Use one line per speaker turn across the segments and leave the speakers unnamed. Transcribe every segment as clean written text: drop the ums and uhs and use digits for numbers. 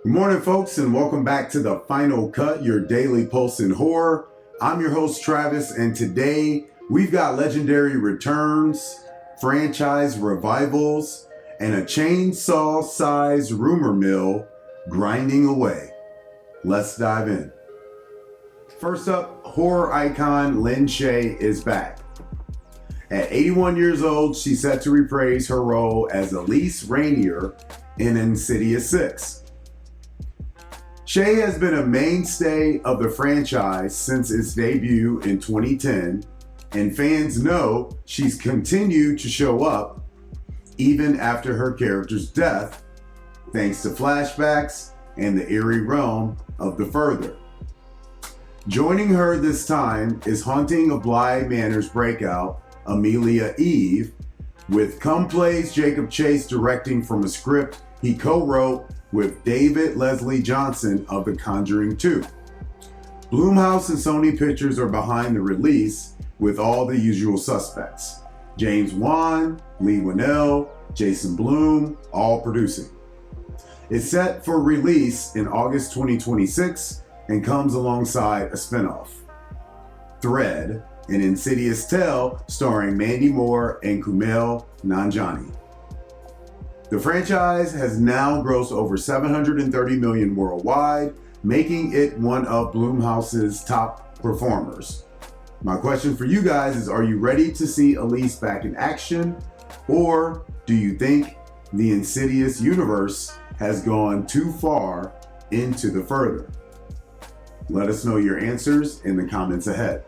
Good morning, folks, and welcome back to The Final Cut, your daily pulse in horror. I'm your host, Travis, and today we've got legendary returns, franchise revivals, and a chainsaw-sized rumor mill grinding away. Let's dive in. First up, horror icon Lin Shaye is back. At 81 years old, she's set to reprise her role as Elise Rainier in Insidious 6. Shaye has been a mainstay of the franchise since its debut in 2010, and fans know she's continued to show up even after her character's death, thanks to flashbacks and the eerie realm of the further. Joining her this time is Haunting of Bly Manor's breakout, Amelia Eve, with Come Plays Jacob Chase directing from a script he co-wrote with David Leslie Johnson of The Conjuring 2. Blumhouse and Sony Pictures are behind the release with all the usual suspects. James Wan, Lee Winnell, Jason Blum, all producing. It's set for release in August 2026 and comes alongside a spinoff, Thread, an Insidious Tale starring Mandy Moore and Kumail Nanjiani. The franchise has now grossed over $730 million worldwide, making it one of Blumhouse's top performers. My question for you guys is, are you ready to see Elise back in action? Or do you think the Insidious universe has gone too far into the further? Let us know your answers in the comments ahead.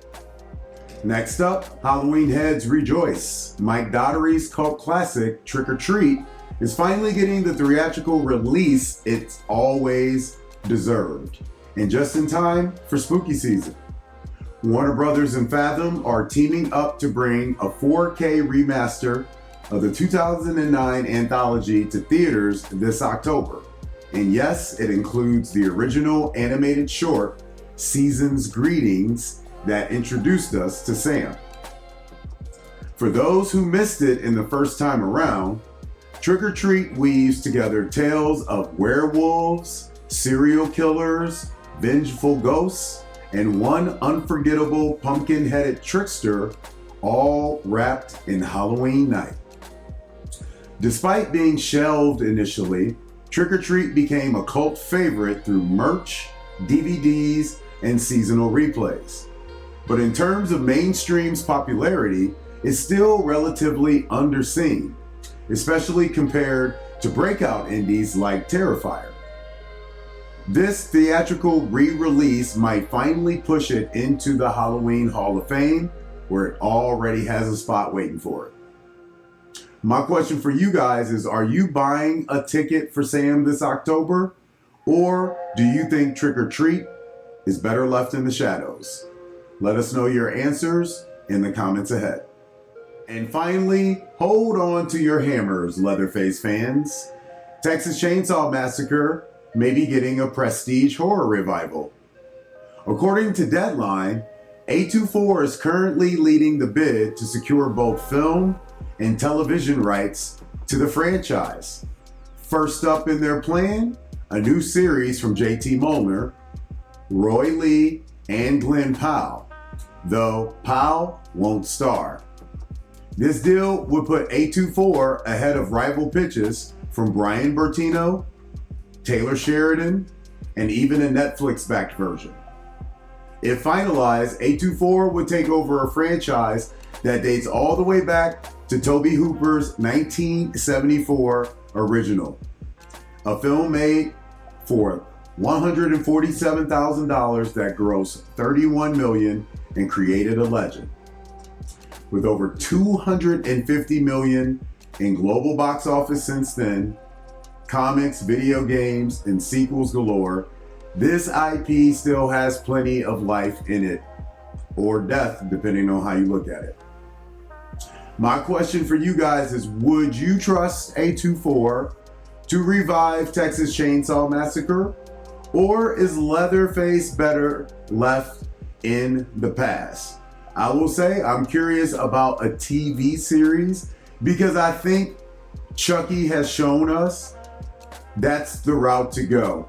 Next up, Halloween heads rejoice. Mike Dougherty's cult classic, Trick or Treat, is finally getting the theatrical release it's always deserved, and just in time for spooky season. Warner Brothers and Fathom are teaming up to bring a 4K remaster of the 2009 anthology to theaters this October. And yes, it includes the original animated short, Season's Greetings, that introduced us to Sam. For those who missed it in the first time around, Trick or Treat weaves together tales of werewolves, serial killers, vengeful ghosts, and one unforgettable pumpkin-headed trickster, all wrapped in Halloween night. Despite being shelved initially, Trick or Treat became a cult favorite through merch, DVDs, and seasonal replays. But in terms of mainstream's popularity, it's still relatively underseen, especially compared to breakout indies like Terrifier. This theatrical re-release might finally push it into the Halloween Hall of Fame, where it already has a spot waiting for it. My question for you guys is, are you buying a ticket for Sam this October? Or do you think Trick or Treat is better left in the shadows? Let us know your answers in the comments ahead. And finally, hold on to your hammers, Leatherface fans. Texas Chainsaw Massacre may be getting a prestige horror revival. According to Deadline, A24 is currently leading the bid to secure both film and television rights to the franchise. First up in their plan, a new series from JT Mollner, Roy Lee, and Glen Powell, though Powell won't star. This deal would put A24 ahead of rival pitches from Brian Bertino, Taylor Sheridan, and even a Netflix-backed version. If finalized, A24 would take over a franchise that dates all the way back to Tobe Hooper's 1974 original, a film made for $147,000 that grossed $31 million and created a legend. With over $250 million in global box office since then, comics, video games, and sequels galore, this IP still has plenty of life in it, or death, depending on how you look at it. My question for you guys is, would you trust A24 to revive Texas Chainsaw Massacre? Or is Leatherface better left in the past? I will say I'm curious about a TV series because I think Chucky has shown us that's the route to go.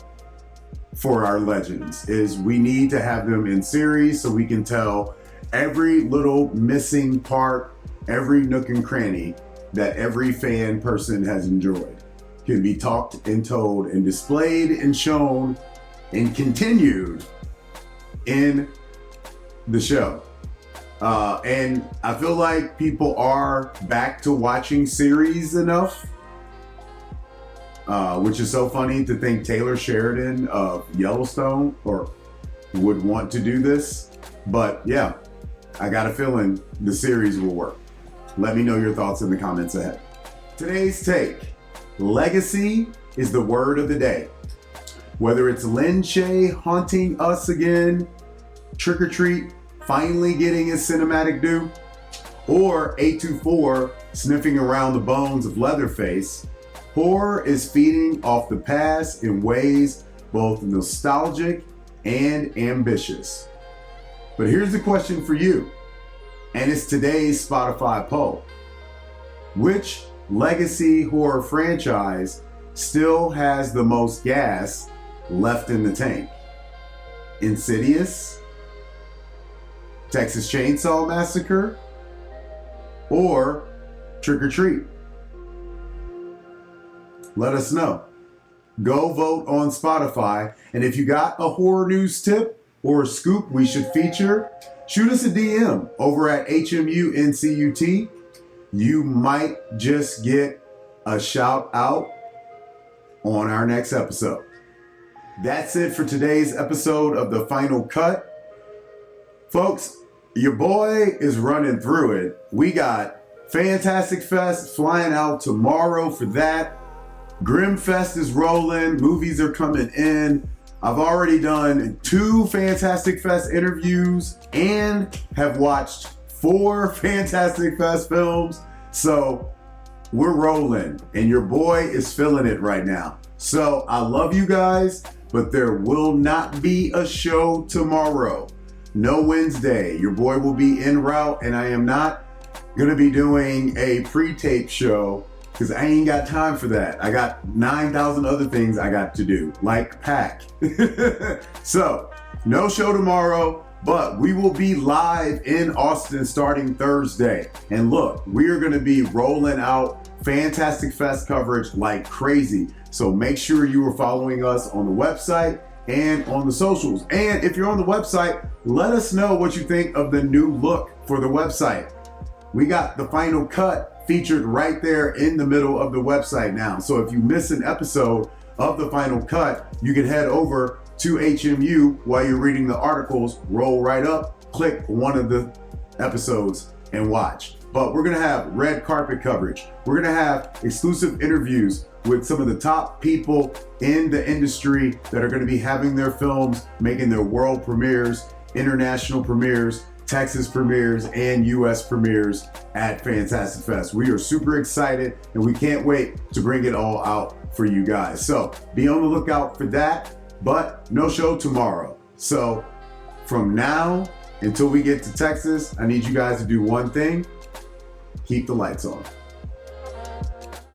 for our legends is we need to have them in series so we can tell every little missing part, every nook and cranny that every fan person has enjoyed can be talked and told and displayed and shown and continued in the show. And I feel like people are back to watching series enough, which is so funny to think Taylor Sheridan of Yellowstone would want to do this. But yeah, I got a feeling the series will work. Let me know your thoughts in the comments ahead. Today's take: legacy is the word of the day. Whether it's Lin Shaye haunting us again, Trick or Treat finally getting his cinematic due, or A24 sniffing around the bones of Leatherface, horror is feeding off the past in ways both nostalgic and ambitious. But here's the question for you, and it's today's Spotify poll. Which legacy horror franchise still has the most gas left in the tank? Insidious, Texas Chainsaw Massacre, or Trick or Treat? Let us know. Go vote on Spotify, and if you got a horror news tip or a scoop we should feature, shoot us a DM over at HMUNCUT. You might just get a shout out on our next episode. That's it for today's episode of The Final Cut. Folks, your boy is running through it. We got Fantastic Fest flying out tomorrow for that. Grimfest is rolling. Movies are coming in. I've already done 2 Fantastic Fest interviews and have watched 4 Fantastic Fest films. So we're rolling, and your boy is feeling it right now. So I love you guys, but there will not be a show tomorrow. No Wednesday. Your boy will be en route, and I am not going to be doing a pre-tape show because I ain't got time for that. I got 9,000 other things I got to do, like pack. So, no show tomorrow, but we will be live in Austin starting Thursday. And look, we are going to be rolling out Fantastic Fest coverage like crazy. So make sure you are following us on the website and on the socials. And if you're on the website, let us know what you think of the new look for the website. We got The Final Cut featured right there in the middle of the website now. So if you miss an episode of The Final Cut, you can head over to HMU while you're reading the articles, roll right up, click one of the episodes and watch. But we're gonna have red carpet coverage. We're gonna have exclusive interviews with some of the top people in the industry that are gonna be having their films, making their world premieres, international premieres, Texas premieres, and US premieres at Fantastic Fest. We are super excited and we can't wait to bring it all out for you guys. So be on the lookout for that, but no show tomorrow. So from now until we get to Texas, I need you guys to do one thing: keep the lights on.